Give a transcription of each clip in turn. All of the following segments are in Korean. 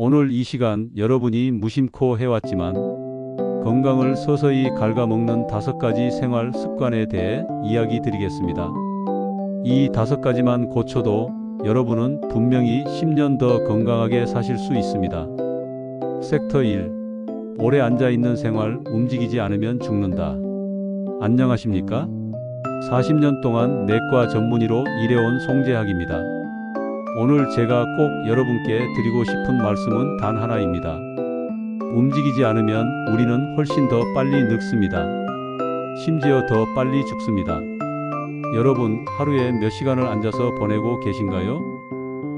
오늘 이 시간 여러분이 무심코 해왔지만 건강을 서서히 갉아먹는 5가지 생활 습관에 대해 이야기 드리겠습니다. 이 5가지만 고쳐도 여러분은 분명히 10년 더 건강하게 사실 수 있습니다. 섹터 1. 오래 앉아있는 생활, 움직이지 않으면 죽는다. 안녕하십니까? 40년 동안 내과 전문의로 일해온 송재학입니다. 오늘 제가 꼭 여러분께 드리고 싶은 말씀은 단 하나입니다. 움직이지 않으면 우리는 훨씬 더 빨리 늙습니다. 심지어 더 빨리 죽습니다. 여러분, 하루에 몇 시간을 앉아서 보내고 계신가요?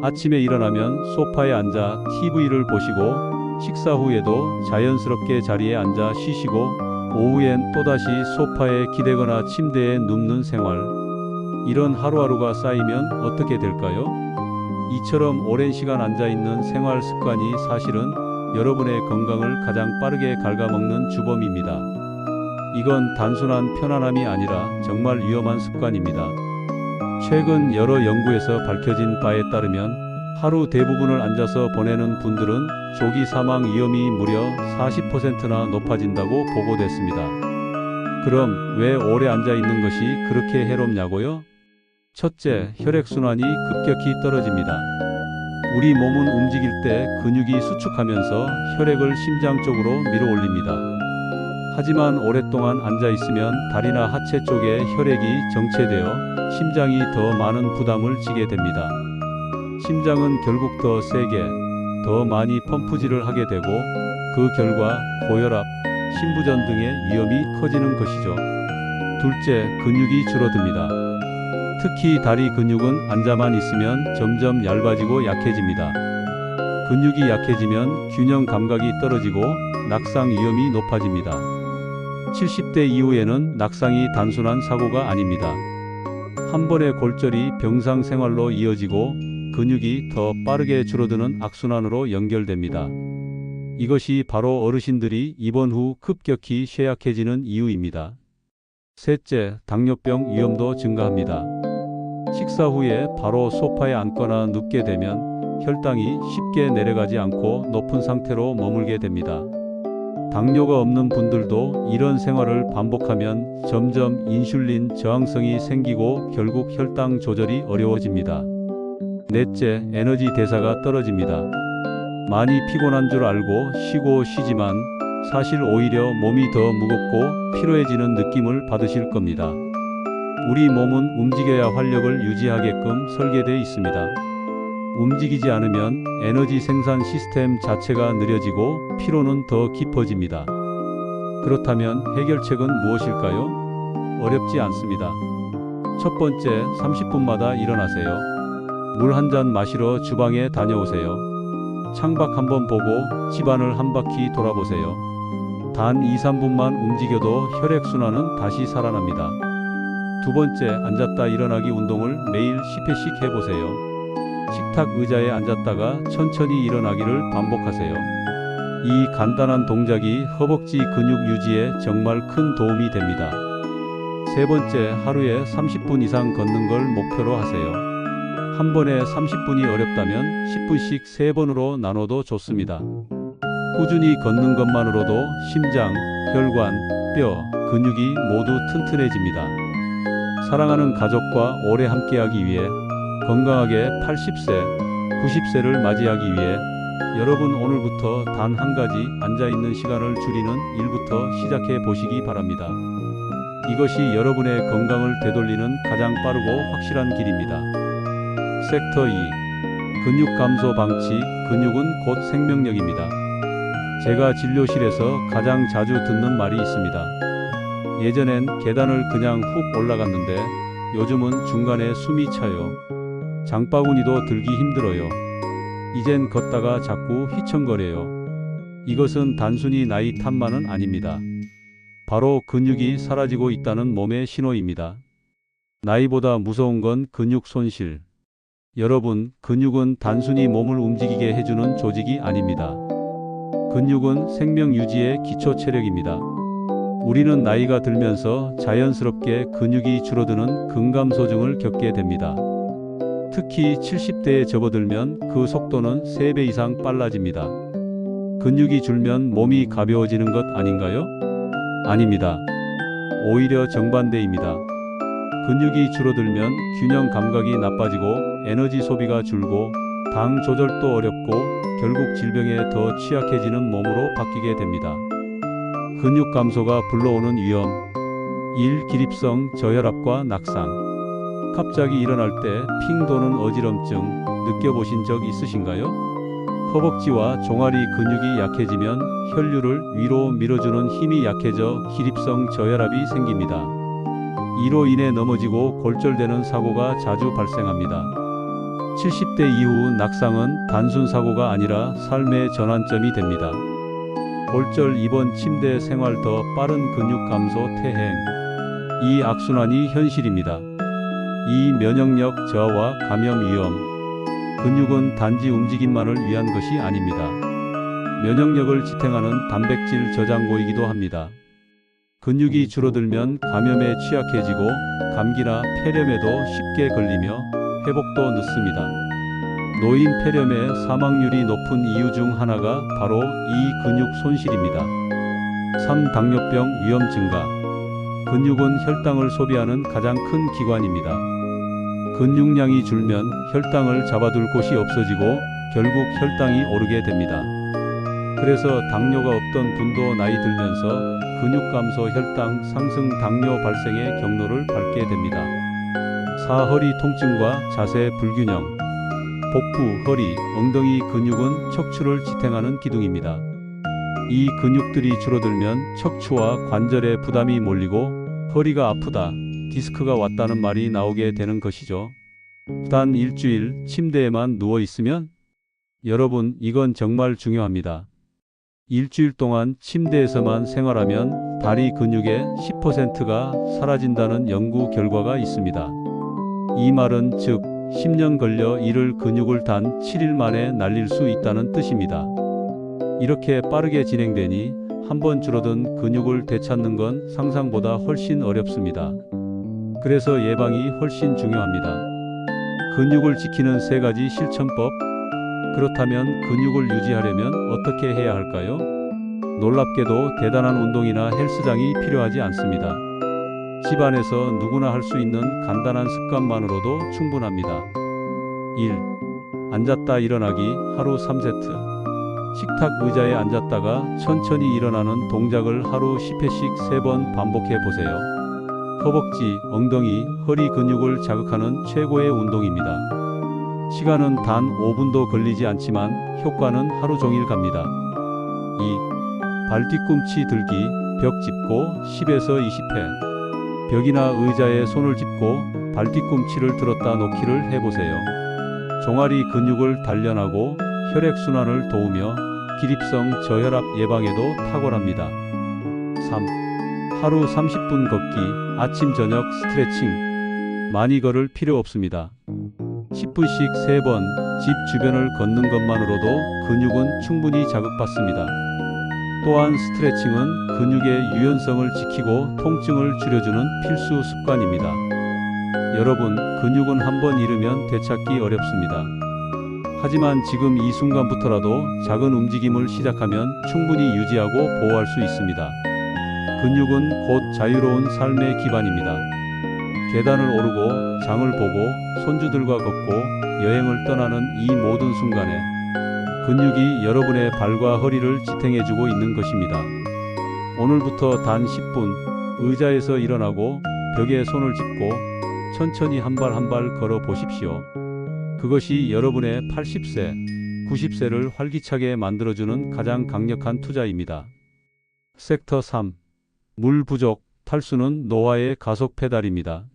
아침에 일어나면 소파에 앉아 TV를 보시고 식사 후에도 자연스럽게 자리에 앉아 쉬시고 오후엔 또다시 소파에 기대거나 침대에 눕는 생활. 이런 하루하루가 쌓이면 어떻게 될까요? 이처럼 오랜 시간 앉아있는 생활 습관이 사실은 여러분의 건강을 가장 빠르게 갉아먹는 주범입니다. 이건 단순한 편안함이 아니라 정말 위험한 습관입니다. 최근 여러 연구에서 밝혀진 바에 따르면 하루 대부분을 앉아서 보내는 분들은 조기 사망 위험이 무려 40%나 높아진다고 보고됐습니다. 그럼 왜 오래 앉아있는 것이 그렇게 해롭냐고요? 첫째, 혈액순환이 급격히 떨어집니다. 우리 몸은 움직일 때 근육이 수축하면서 혈액을 심장 쪽으로 밀어올립니다. 하지만 오랫동안 앉아있으면 다리나 하체 쪽에 혈액이 정체되어 심장이 더 많은 부담을 지게 됩니다. 심장은 결국 더 세게, 더 많이 펌프질을 하게 되고 그 결과 고혈압, 심부전 등의 위험이 커지는 것이죠. 둘째, 근육이 줄어듭니다. 특히 다리 근육은 앉아만 있으면 점점 얇아지고 약해집니다. 근육이 약해지면 균형 감각이 떨어지고 낙상 위험이 높아집니다. 70대 이후에는 낙상이 단순한 사고가 아닙니다. 한 번의 골절이 병상 생활로 이어지고 근육이 더 빠르게 줄어드는 악순환으로 연결됩니다. 이것이 바로 어르신들이 입원 후 급격히 쇠약해지는 이유입니다. 셋째, 당뇨병 위험도 증가합니다. 식사 후에 바로 소파에 앉거나 눕게 되면 혈당이 쉽게 내려가지 않고 높은 상태로 머물게 됩니다. 당뇨가 없는 분들도 이런 생활을 반복하면 점점 인슐린 저항성이 생기고 결국 혈당 조절이 어려워집니다. 넷째, 에너지 대사가 떨어집니다. 많이 피곤한 줄 알고 쉬지만 사실 오히려 몸이 더 무겁고 피로해지는 느낌을 받으실 겁니다. 우리 몸은 움직여야 활력을 유지하게끔 설계되어 있습니다. 움직이지 않으면 에너지 생산 시스템 자체가 느려지고 피로는 더 깊어집니다. 그렇다면 해결책은 무엇일까요? 어렵지 않습니다. 첫 번째, 30분마다 일어나세요. 물 한 잔 마시러 주방에 다녀오세요. 창밖 한번 보고 집안을 한 바퀴 돌아보세요. 단 2~3분만 움직여도 혈액순환은 다시 살아납니다. 두 번째, 앉았다 일어나기 운동을 매일 10회씩 해보세요. 식탁 의자에 앉았다가 천천히 일어나기를 반복하세요. 이 간단한 동작이 허벅지 근육 유지에 정말 큰 도움이 됩니다. 세 번째, 하루에 30분 이상 걷는 걸 목표로 하세요. 한 번에 30분이 어렵다면 10분씩 3번으로 나눠도 좋습니다. 꾸준히 걷는 것만으로도 심장, 혈관, 뼈, 근육이 모두 튼튼해집니다. 사랑하는 가족과 오래 함께하기 위해 건강하게 80세, 90세를 맞이하기 위해 여러분 오늘부터 단 한 가지 앉아있는 시간을 줄이는 일부터 시작해 보시기 바랍니다. 이것이 여러분의 건강을 되돌리는 가장 빠르고 확실한 길입니다. 섹터 2. 근육 감소 방치. 근육은 곧 생명력입니다. 제가 진료실에서 가장 자주 듣는 말이 있습니다. 예전엔 계단을 그냥 훅 올라갔는데 요즘은 중간에 숨이 차요. 장바구니도 들기 힘들어요. 이젠 걷다가 자꾸 휘청거려요. 이것은 단순히 나이 탓만은 아닙니다. 바로 근육이 사라지고 있다는 몸의 신호입니다. 나이보다 무서운 건 근육 손실. 여러분, 근육은 단순히 몸을 움직이게 해주는 조직이 아닙니다. 근육은 생명 유지의 기초 체력입니다. 우리는 나이가 들면서 자연스럽게 근육이 줄어드는 근감소증을 겪게 됩니다. 특히 70대에 접어들면 그 속도는 3배 이상 빨라집니다. 근육이 줄면 몸이 가벼워지는 것 아닌가요? 아닙니다. 오히려 정반대입니다. 근육이 줄어들면 균형 감각이 나빠지고 에너지 소비가 줄고 당 조절도 어렵고 결국 질병에 더 취약해지는 몸으로 바뀌게 됩니다. 근육 감소가 불러오는 위험. 1. 기립성 저혈압과 낙상. 갑자기 일어날 때 핑 도는 어지럼증 느껴보신 적 있으신가요? 허벅지와 종아리 근육이 약해지면 혈류를 위로 밀어주는 힘이 약해져 기립성 저혈압이 생깁니다. 이로 인해 넘어지고 골절되는 사고가 자주 발생합니다. 70대 이후 낙상은 단순 사고가 아니라 삶의 전환점이 됩니다. 골절, 입원, 침대 생활, 더 빠른 근육 감소, 퇴행. 이 악순환이 현실입니다. 2. 면역력 저하와 감염 위험. 근육은 단지 움직임만을 위한 것이 아닙니다. 면역력을 지탱하는 단백질 저장고이기도 합니다. 근육이 줄어들면 감염에 취약해지고 감기나 폐렴에도 쉽게 걸리며 회복도 늦습니다. 노인 폐렴의 사망률이 높은 이유 중 하나가 바로 이 근육 손실입니다. 3. 당뇨병 위험 증가. 근육은 혈당을 소비하는 가장 큰 기관입니다. 근육량이 줄면 혈당을 잡아둘 곳이 없어지고 결국 혈당이 오르게 됩니다. 그래서 당뇨가 없던 분도 나이 들면서 근육 감소, 혈당 상승, 당뇨 발생의 경로를 밟게 됩니다. 4. 허리 통증과 자세 불균형. 복부, 허리, 엉덩이 근육은 척추를 지탱하는 기둥입니다. 이 근육들이 줄어들면 척추와 관절에 부담이 몰리고 허리가 아프다, 디스크가 왔다는 말이 나오게 되는 것이죠. 단 일주일 침대에만 누워 있으면? 여러분, 이건 정말 중요합니다. 일주일 동안 침대에서만 생활하면 다리 근육의 10%가 사라진다는 연구 결과가 있습니다. 이 말은 즉 10년 걸려 잃을 근육을 단 7일 만에 날릴 수 있다는 뜻입니다. 이렇게 빠르게 진행되니 한번 줄어든 근육을 되찾는 건 상상보다 훨씬 어렵습니다. 그래서 예방이 훨씬 중요합니다. 근육을 지키는 3가지 실천법. 그렇다면 근육을 유지하려면 어떻게 해야 할까요? 놀랍게도 대단한 운동이나 헬스장이 필요하지 않습니다. 집안에서 누구나 할 수 있는 간단한 습관만으로도 충분합니다. 1. 앉았다 일어나기 하루 3세트. 식탁 의자에 앉았다가 천천히 일어나는 동작을 하루 10회씩 3번 반복해 보세요. 허벅지, 엉덩이, 허리 근육을 자극하는 최고의 운동입니다. 시간은 단 5분도 걸리지 않지만 효과는 하루 종일 갑니다. 2. 발 뒤꿈치 들기, 벽 짚고 10에서 20회. 벽이나 의자에 손을 짚고 발 뒤꿈치를 들었다 놓기를 해보세요. 종아리 근육을 단련하고 혈액순환을 도우며 기립성 저혈압 예방에도 탁월합니다. 3. 하루 30분 걷기, 아침 저녁 스트레칭. 많이 걸을 필요 없습니다. 10분씩 3번 집 주변을 걷는 것만으로도 근육은 충분히 자극받습니다. 또한 스트레칭은 근육의 유연성을 지키고 통증을 줄여주는 필수 습관입니다. 여러분, 근육은 한번 잃으면 되찾기 어렵습니다. 하지만 지금 이 순간부터라도 작은 움직임을 시작하면 충분히 유지하고 보호할 수 있습니다. 근육은 곧 자유로운 삶의 기반입니다. 계단을 오르고 장을 보고 손주들과 걷고 여행을 떠나는 이 모든 순간에 근육이 여러분의 발과 허리를 지탱해주고 있는 것입니다. 오늘부터 단 10분 의자에서 일어나고 벽에 손을 짚고 천천히 한 발 한 발 걸어 보십시오. 그것이 여러분의 80세, 90세를 활기차게 만들어주는 가장 강력한 투자입니다. 섹터 3. 물 부족, 탈수는 노화의 가속 페달입니다.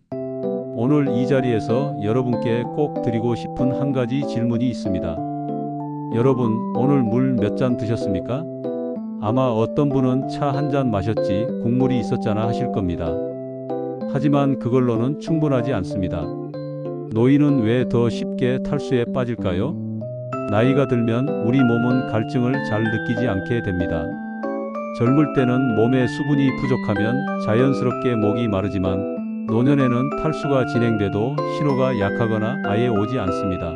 오늘 이 자리에서 여러분께 꼭 드리고 싶은 한 가지 질문이 있습니다. 여러분, 오늘 물 몇 잔 드셨습니까? 아마 어떤 분은 차 한 잔 마셨지 국물이 있었잖아 하실 겁니다. 하지만 그걸로는 충분하지 않습니다. 노인은 왜 더 쉽게 탈수에 빠질까요? 나이가 들면 우리 몸은 갈증을 잘 느끼지 않게 됩니다. 젊을 때는 몸에 수분이 부족하면 자연스럽게 목이 마르지만 노년에는 탈수가 진행돼도 신호가 약하거나 아예 오지 않습니다.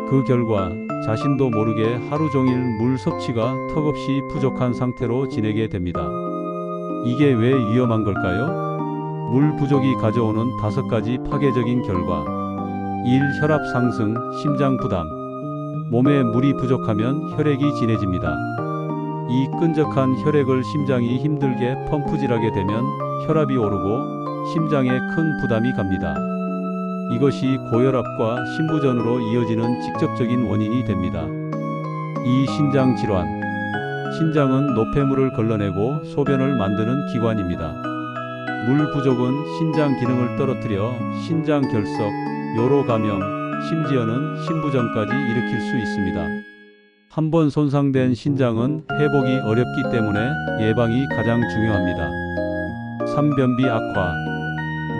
그 결과 자신도 모르게 하루 종일 물 섭취가 턱없이 부족한 상태로 지내게 됩니다. 이게 왜 위험한 걸까요? 물 부족이 가져오는 5가지 파괴적인 결과. 1. 혈압 상승, 심장 부담. 몸에 물이 부족하면 혈액이 진해집니다. 이 끈적한 혈액을 심장이 힘들게 펌프질하게 되면 혈압이 오르고 심장에 큰 부담이 갑니다. 이것이 고혈압과 심부전으로 이어지는 직접적인 원인이 됩니다. 2. 신장 질환. 신장은 노폐물을 걸러내고 소변을 만드는 기관입니다. 물 부족은 신장 기능을 떨어뜨려 신장 결석, 요로 감염, 심지어는 심부전까지 일으킬 수 있습니다. 한번 손상된 신장은 회복이 어렵기 때문에 예방이 가장 중요합니다. 3. 변비 악화.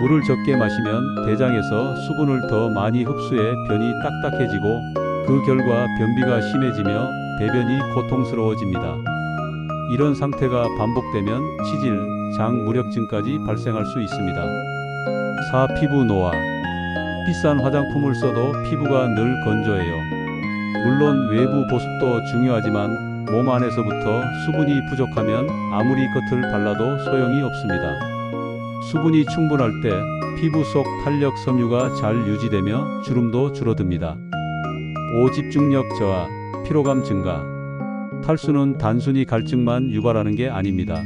물을 적게 마시면 대장에서 수분을 더 많이 흡수해 변이 딱딱해지고 그 결과 변비가 심해지며 배변이 고통스러워집니다. 이런 상태가 반복되면 치질, 장 무력증까지 발생할 수 있습니다. 4. 피부 노화. 비싼 화장품을 써도 피부가 늘 건조해요. 물론 외부 보습도 중요하지만 몸 안에서부터 수분이 부족하면 아무리 겉을 발라도 소용이 없습니다. 수분이 충분할 때 피부 속 탄력 섬유가 잘 유지되며 주름도 줄어듭니다. 5. 집중력 저하, 피로감 증가. 탈수는 단순히 갈증만 유발하는 게 아닙니다.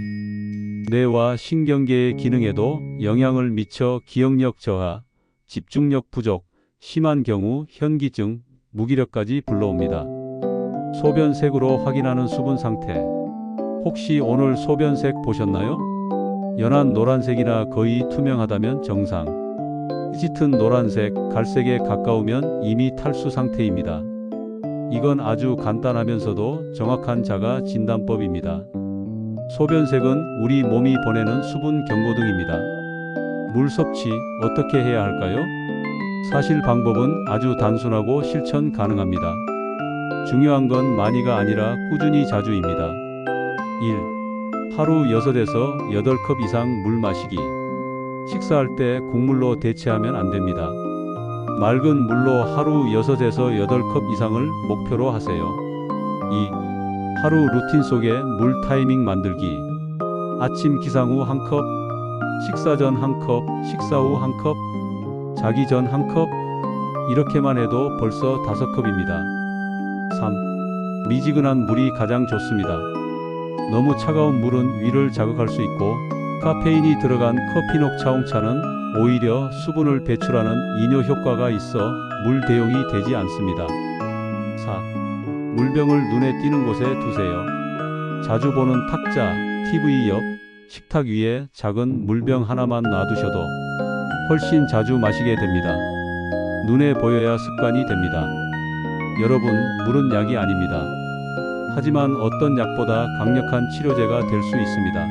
뇌와 신경계의 기능에도 영향을 미쳐 기억력 저하, 집중력 부족, 심한 경우 현기증, 무기력까지 불러옵니다. 소변색으로 확인하는 수분 상태. 혹시 오늘 소변색 보셨나요? 연한 노란색이나 거의 투명하다면 정상. 짙은 노란색, 갈색에 가까우면 이미 탈수 상태입니다. 이건 아주 간단하면서도 정확한 자가 진단법입니다. 소변색은 우리 몸이 보내는 수분 경고등입니다. 물 섭취 어떻게 해야 할까요? 사실 방법은 아주 단순하고 실천 가능합니다. 중요한 건 많이가 아니라 꾸준히 자주입니다. 1. 하루 6에서 8컵 이상 물 마시기. 식사할 때 국물로 대체하면 안 됩니다. 맑은 물로 하루 6에서 8컵 이상을 목표로 하세요. 2. 하루 루틴 속에 물 타이밍 만들기. 아침 기상 후 1컵, 식사 전 1컵, 식사 후 1컵, 자기 전 1컵. 이렇게만 해도 벌써 5컵입니다. 3. 미지근한 물이 가장 좋습니다. 너무 차가운 물은 위를 자극할 수 있고 카페인이 들어간 커피 녹차 홍차는 오히려 수분을 배출하는 이뇨 효과가 있어 물 대용이 되지 않습니다. 4. 물병을 눈에 띄는 곳에 두세요. 자주 보는 탁자, TV 옆, 식탁 위에 작은 물병 하나만 놔두셔도 훨씬 자주 마시게 됩니다. 눈에 보여야 습관이 됩니다. 여러분, 물은 약이 아닙니다. 하지만 어떤 약보다 강력한 치료제가 될 수 있습니다.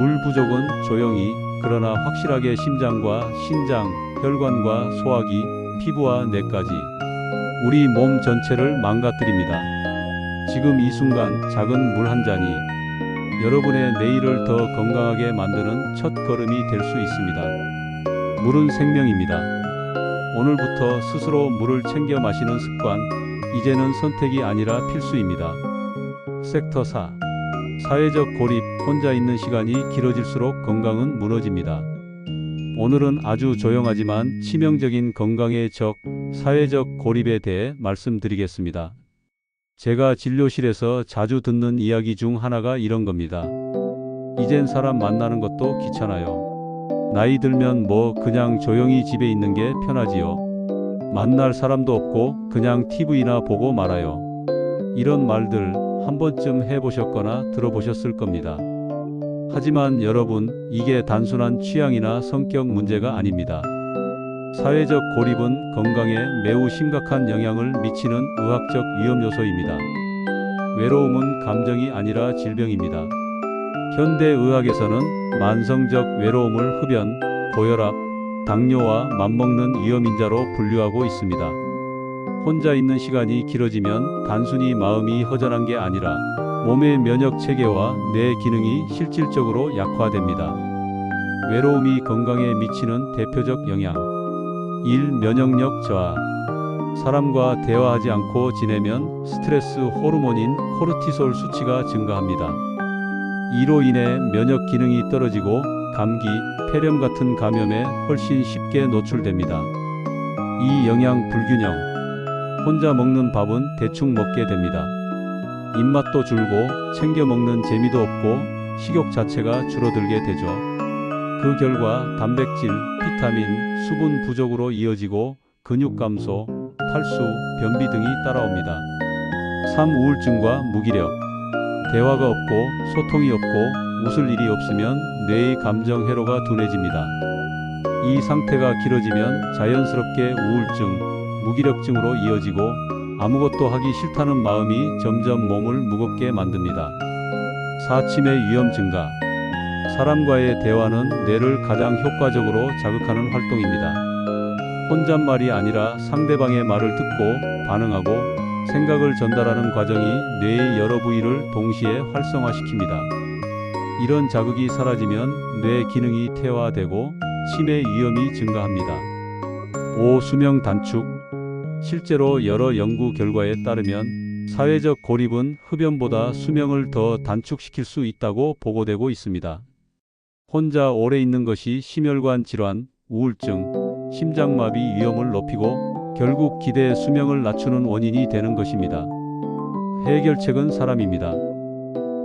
물 부족은 조용히 그러나 확실하게 심장과 신장, 혈관과 소화기, 피부와 뇌까지 우리 몸 전체를 망가뜨립니다. 지금 이 순간 작은 물 한 잔이 여러분의 내일을 더 건강하게 만드는 첫 걸음이 될 수 있습니다. 물은 생명입니다. 오늘부터 스스로 물을 챙겨 마시는 습관, 이제는 선택이 아니라 필수입니다. 섹터 4. 사회적 고립, 혼자 있는 시간이 길어질수록 건강은 무너집니다. 오늘은 아주 조용하지만 치명적인 건강의 적, 사회적 고립에 대해 말씀드리겠습니다. 제가 진료실에서 자주 듣는 이야기 중 하나가 이런 겁니다. 이젠 사람 만나는 것도 귀찮아요. 나이 들면 뭐 그냥 조용히 집에 있는 게 편하지요. 만날 사람도 없고 그냥 TV나 보고 말아요. 이런 말들 한 번쯤 해보셨거나 들어보셨을 겁니다. 하지만 여러분, 이게 단순한 취향이나 성격 문제가 아닙니다. 사회적 고립은 건강에 매우 심각한 영향을 미치는 의학적 위험 요소입니다. 외로움은 감정이 아니라 질병입니다. 현대 의학에서는 만성적 외로움을 흡연, 고혈압, 당뇨와 맞먹는 위험인자로 분류하고 있습니다. 혼자 있는 시간이 길어지면 단순히 마음이 허전한 게 아니라 몸의 면역 체계와 뇌 기능이 실질적으로 약화됩니다. 외로움이 건강에 미치는 대표적 영향. 1. 면역력 저하. 사람과 대화하지 않고 지내면 스트레스 호르몬인 코르티솔 수치가 증가합니다. 이로 인해 면역 기능이 떨어지고 감기, 폐렴 같은 감염에 훨씬 쉽게 노출됩니다. 이 영양 불균형. 혼자 먹는 밥은 대충 먹게 됩니다. 입맛도 줄고 챙겨 먹는 재미도 없고 식욕 자체가 줄어들게 되죠. 그 결과 단백질, 비타민, 수분 부족으로 이어지고 근육 감소, 탈수, 변비 등이 따라옵니다. 3. 우울증과 무기력. 대화가 없고 소통이 없고 웃을 일이 없으면 뇌의 감정 회로가 둔해집니다. 이 상태가 길어지면 자연스럽게 우울증, 무기력증으로 이어지고 아무것도 하기 싫다는 마음이 점점 몸을 무겁게 만듭니다. 4. 치매 위험 증가. 사람과의 대화는 뇌를 가장 효과적으로 자극하는 활동입니다. 혼잣말이 아니라 상대방의 말을 듣고 반응하고 생각을 전달하는 과정이 뇌의 여러 부위를 동시에 활성화시킵니다. 이런 자극이 사라지면 뇌 기능이 퇴화되고 치매 위험이 증가합니다. 5. 수명 단축. 실제로 여러 연구 결과에 따르면 사회적 고립은 흡연보다 수명을 더 단축시킬 수 있다고 보고되고 있습니다. 혼자 오래 있는 것이 심혈관 질환, 우울증, 심장마비 위험을 높이고 결국 기대 수명을 낮추는 원인이 되는 것입니다. 해결책은 사람입니다.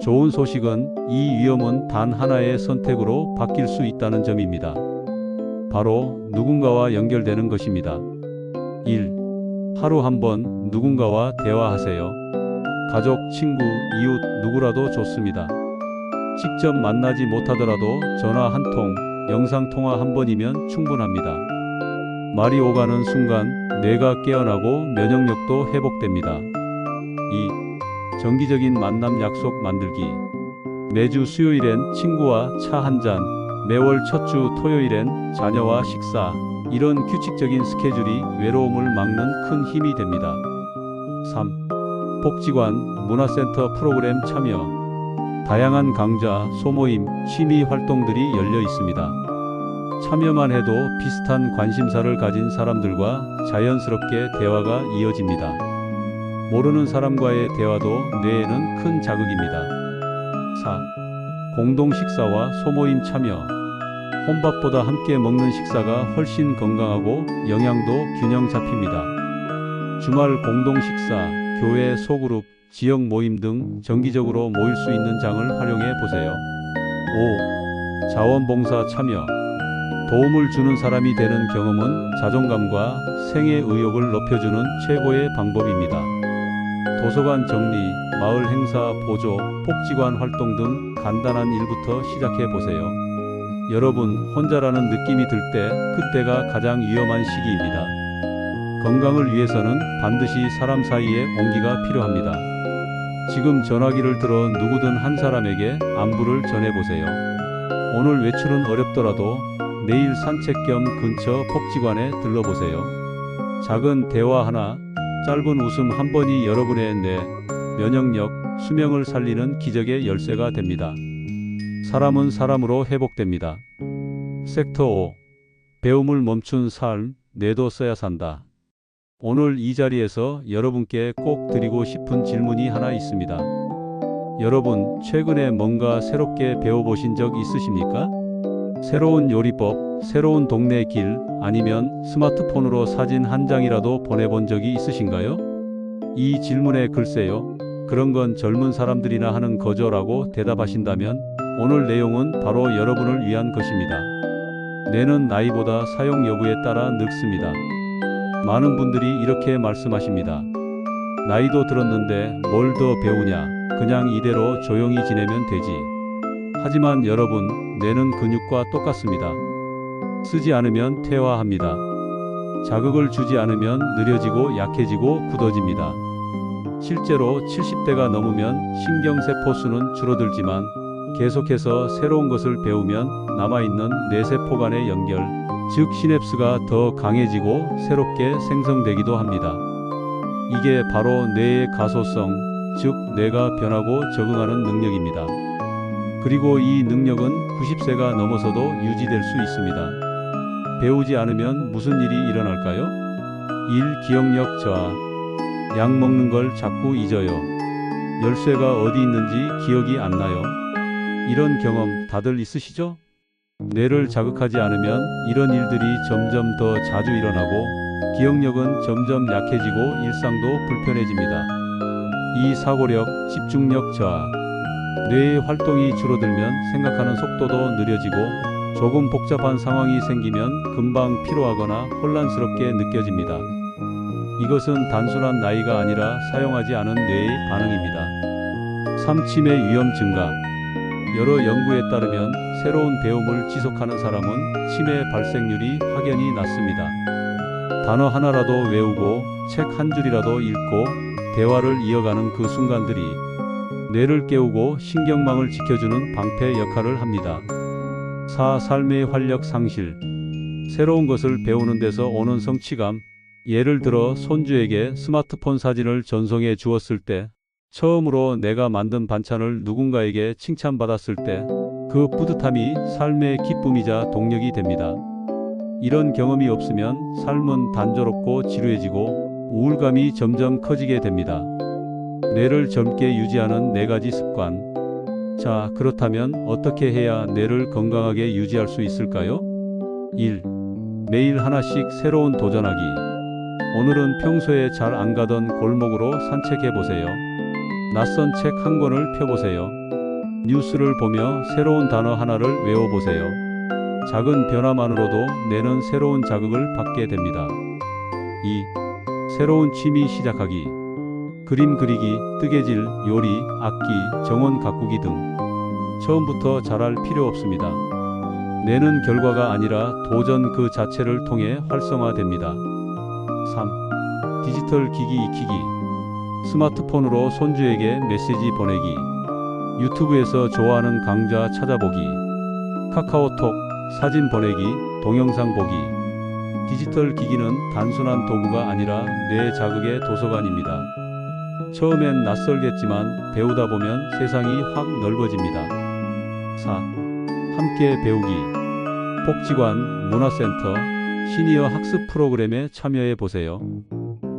좋은 소식은 이 위험은 단 하나의 선택으로 바뀔 수 있다는 점입니다. 바로 누군가와 연결되는 것입니다. 1. 하루 한 번 누군가와 대화하세요. 가족, 친구, 이웃 누구라도 좋습니다. 직접 만나지 못하더라도 전화 한 통, 영상 통화 한 번이면 충분합니다. 말이 오가는 순간 뇌가 깨어나고 면역력도 회복됩니다. 2. 정기적인 만남 약속 만들기. 매주 수요일엔 친구와 차 한 잔, 매월 첫 주 토요일엔 자녀와 식사. 이런 규칙적인 스케줄이 외로움을 막는 큰 힘이 됩니다. 3. 복지관, 문화센터 프로그램 참여. 다양한 강좌, 소모임, 취미 활동들이 열려 있습니다. 참여만 해도 비슷한 관심사를 가진 사람들과 자연스럽게 대화가 이어집니다. 모르는 사람과의 대화도 뇌에는 큰 자극입니다. 4. 공동 식사와 소모임 참여. 혼밥보다 함께 먹는 식사가 훨씬 건강하고 영양도 균형 잡힙니다. 주말 공동 식사, 교회 소그룹, 지역 모임 등 정기적으로 모일 수 있는 장을 활용해 보세요. 5. 자원봉사 참여. 도움을 주는 사람이 되는 경험은 자존감과 생애 의욕을 높여주는 최고의 방법입니다. 도서관 정리, 마을 행사 보조, 복지관 활동 등 간단한 일부터 시작해 보세요. 여러분, 혼자라는 느낌이 들 때 그때가 가장 위험한 시기입니다. 건강을 위해서는 반드시 사람 사이에 온기가 필요합니다. 지금 전화기를 들어 누구든 한 사람에게 안부를 전해보세요. 오늘 외출은 어렵더라도 내일 산책 겸 근처 복지관에 들러보세요. 작은 대화 하나, 짧은 웃음 한 번이 여러분의 뇌, 면역력, 수명을 살리는 기적의 열쇠가 됩니다. 사람은 사람으로 회복됩니다. 섹터 5. 배움을 멈춘 삶, 뇌도 써야 산다. 오늘 이 자리에서 여러분께 꼭 드리고 싶은 질문이 하나 있습니다. 여러분, 최근에 뭔가 새롭게 배워보신 적 있으십니까? 새로운 요리법, 새로운 동네 길, 아니면 스마트폰으로 사진 한 장이라도 보내본 적이 있으신가요? 이 질문에 글쎄요, 그런 건 젊은 사람들이나 하는 거죠라고 대답하신다면 오늘 내용은 바로 여러분을 위한 것입니다. 뇌는 나이보다 사용 여부에 따라 늙습니다. 많은 분들이 이렇게 말씀하십니다. 나이도 들었는데 뭘 더 배우냐, 그냥 이대로 조용히 지내면 되지. 하지만 여러분, 뇌는 근육과 똑같습니다. 쓰지 않으면 퇴화합니다. 자극을 주지 않으면 느려지고 약해지고 굳어집니다. 실제로 70대가 넘으면 신경세포 수는 줄어들지만 계속해서 새로운 것을 배우면 남아있는 뇌세포 간의 연결, 즉 시냅스가 더 강해지고 새롭게 생성되기도 합니다. 이게 바로 뇌의 가소성, 즉 뇌가 변하고 적응하는 능력입니다. 그리고 이 능력은 90세가 넘어서도 유지될 수 있습니다. 배우지 않으면 무슨 일이 일어날까요? 1. 기억력 저하. 약 먹는 걸 자꾸 잊어요. 열쇠가 어디 있는지 기억이 안 나요. 이런 경험 다들 있으시죠? 뇌를 자극하지 않으면 이런 일들이 점점 더 자주 일어나고 기억력은 점점 약해지고 일상도 불편해집니다. 2. 사고력, 집중력 저하. 뇌의 활동이 줄어들면 생각하는 속도도 느려지고 조금 복잡한 상황이 생기면 금방 피로하거나 혼란스럽게 느껴집니다. 이것은 단순한 나이가 아니라 사용하지 않은 뇌의 반응입니다. 3. 치매 위험 증가. 여러 연구에 따르면 새로운 배움을 지속하는 사람은 치매 발생률이 확연히 낮습니다. 단어 하나라도 외우고 책 한 줄이라도 읽고 대화를 이어가는 그 순간들이 뇌를 깨우고 신경망을 지켜주는 방패 역할을 합니다. 4. 삶의 활력 상실. 새로운 것을 배우는 데서 오는 성취감. 예를 들어 손주에게 스마트폰 사진을 전송해 주었을 때, 처음으로 내가 만든 반찬을 누군가에게 칭찬받았을 때 그 뿌듯함이 삶의 기쁨이자 동력이 됩니다. 이런 경험이 없으면 삶은 단조롭고 지루해지고 우울감이 점점 커지게 됩니다. 뇌를 젊게 유지하는 4가지 습관. 자, 그렇다면 어떻게 해야 뇌를 건강하게 유지할 수 있을까요? 1. 매일 하나씩 새로운 도전하기. 오늘은 평소에 잘 안 가던 골목으로 산책해 보세요. 낯선 책 한 권을 펴보세요. 뉴스를 보며 새로운 단어 하나를 외워보세요. 작은 변화만으로도 뇌는 새로운 자극을 받게 됩니다. 2. 새로운 취미 시작하기. 그림 그리기, 뜨개질, 요리, 악기, 정원 가꾸기 등 처음부터 잘할 필요 없습니다. 뇌는 결과가 아니라 도전 그 자체를 통해 활성화됩니다. 3. 디지털 기기 익히기. 스마트폰으로 손주에게 메시지 보내기, 유튜브에서 좋아하는 강좌 찾아보기, 카카오톡, 사진 보내기, 동영상 보기. 디지털 기기는 단순한 도구가 아니라 뇌 자극의 도서관입니다. 처음엔 낯설겠지만 배우다 보면 세상이 확 넓어집니다. 4. 함께 배우기. 복지관, 문화센터, 시니어 학습 프로그램에 참여해 보세요.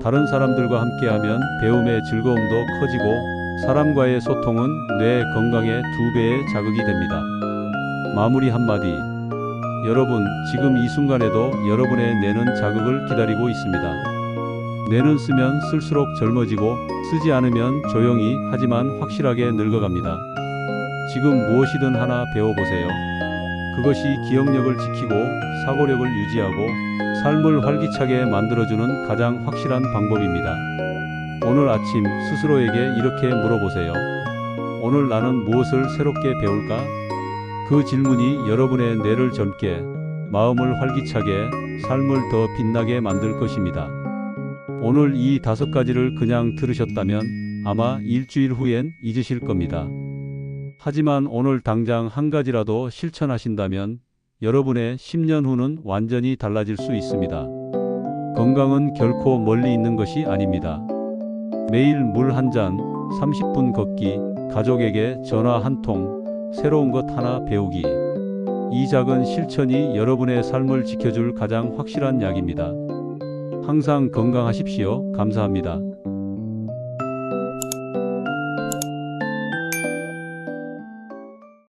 다른 사람들과 함께하면 배움의 즐거움도 커지고 사람과의 소통은 뇌 건강의 2배의 자극이 됩니다. 마무리 한마디. 여러분, 지금 이 순간에도 여러분의 뇌는 자극을 기다리고 있습니다. 뇌는 쓰면 쓸수록 젊어지고 쓰지 않으면 조용히 하지만 확실하게 늙어갑니다. 지금 무엇이든 하나 배워보세요. 그것이 기억력을 지키고 사고력을 유지하고 삶을 활기차게 만들어주는 가장 확실한 방법입니다. 오늘 아침 스스로에게 이렇게 물어보세요. 오늘 나는 무엇을 새롭게 배울까? 그 질문이 여러분의 뇌를 젊게, 마음을 활기차게, 삶을 더 빛나게 만들 것입니다. 오늘 이 5가지를 그냥 들으셨다면 아마 일주일 후엔 잊으실 겁니다. 하지만 오늘 당장 한 가지라도 실천하신다면 여러분의 10년 후는 완전히 달라질 수 있습니다. 건강은 결코 멀리 있는 것이 아닙니다. 매일 물 한 잔, 30분 걷기, 가족에게 전화 한 통, 새로운 것 하나 배우기. 이 작은 실천이 여러분의 삶을 지켜줄 가장 확실한 약입니다. 항상 건강하십시오. 감사합니다.